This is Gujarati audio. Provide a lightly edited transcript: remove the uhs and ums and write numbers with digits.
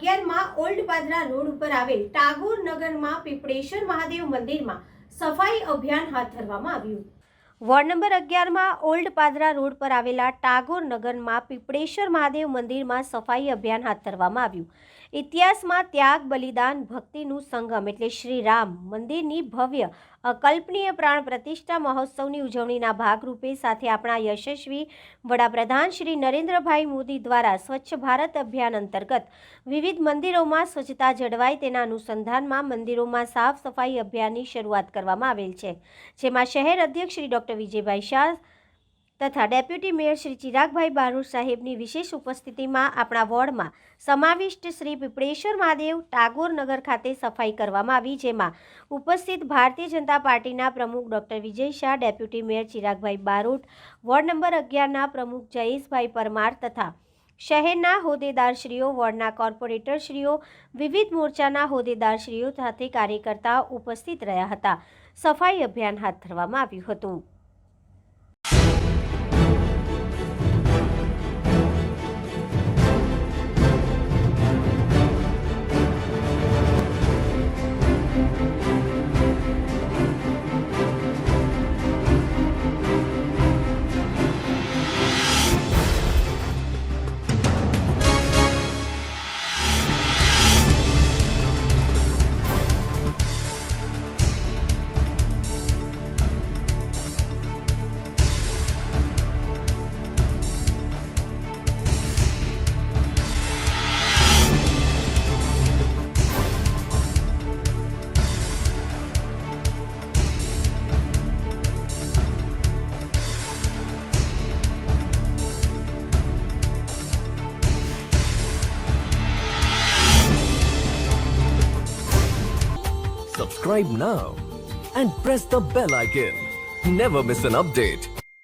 11માં ઓલ્ડ પાદરા રોડ ઉપર આવેલ ટાગોર નગરમાં પીપળેશ્વર મહાદેવ મંદિરમાં સફાઈ અભિયાન હાથ ધરવામાં આવ્યું। વોર્ડ નંબર 11માં ઓલ્ડ પાદરા રોડ પર આવેલા ટાગોર નગરમાં પીપળેશ્વર મહાદેવ મંદિરમાં સફાઈ અભિયાન હાથ ધરવામાં આવ્યું। ઇતિહાસમાં ત્યાગ, બલિદાન, ભક્તિનું સંગમ એટલે શ્રી રામ મંદિરની ભવ્ય અકલ્પનીય પ્રાણ પ્રતિષ્ઠા મહોત્સવની ઉજવણીના ભાગરૂપે સાથે આપણા યશસ્વી વડાપ્રધાન શ્રી નરેન્દ્રભાઈ મોદી દ્વારા સ્વચ્છ ભારત અભિયાન અંતર્ગત વિવિધ મંદિરોમાં સ્વચ્છતા જળવાય તેના અનુસંધાનમાં મંદિરોમાં સાફ સફાઈ અભિયાનની શરૂઆત કરવામાં આવેલ છે, જેમાં શહેર અધ્યક્ષ શ્રી ડૉક્ટર વિજયભાઈ શાહ તથા ડેપ્યુટી મેયર શ્રી ચિરાગભાઈ બારોટ સાહેબની વિશેષ ઉપસ્થિતિમાં આપણા વોર્ડમાં સમાવિષ્ટ શ્રી પીપળેશ્વર મહાદેવ ટાગોર નગર ખાતે સફાઈ કરવામાં આવી, જેમાં ઉપસ્થિત ભારતીય જનતા પાર્ટીના પ્રમુખ doctor Vijay Shah, deputy mayor ચિરાગભાઈ બારોટ, વોર્ડ નંબર 11ના પ્રમુખ જયેશભાઈ પરમાર તથા શહેરના હોદ્દેદારશ્રીઓ, વોર્ડના કોર્પોરેટરશ્રીઓ, વિવિધ મોરચાના હોદ્દેદારશ્રીઓ સાથે કાર્યકર્તાઓ ઉપસ્થિત રહ્યા હતા। સફાઈ અભિયાન હાથ ધરવામાં આવ્યું હતું। Subscribe now and press the bell icon. Never miss an update.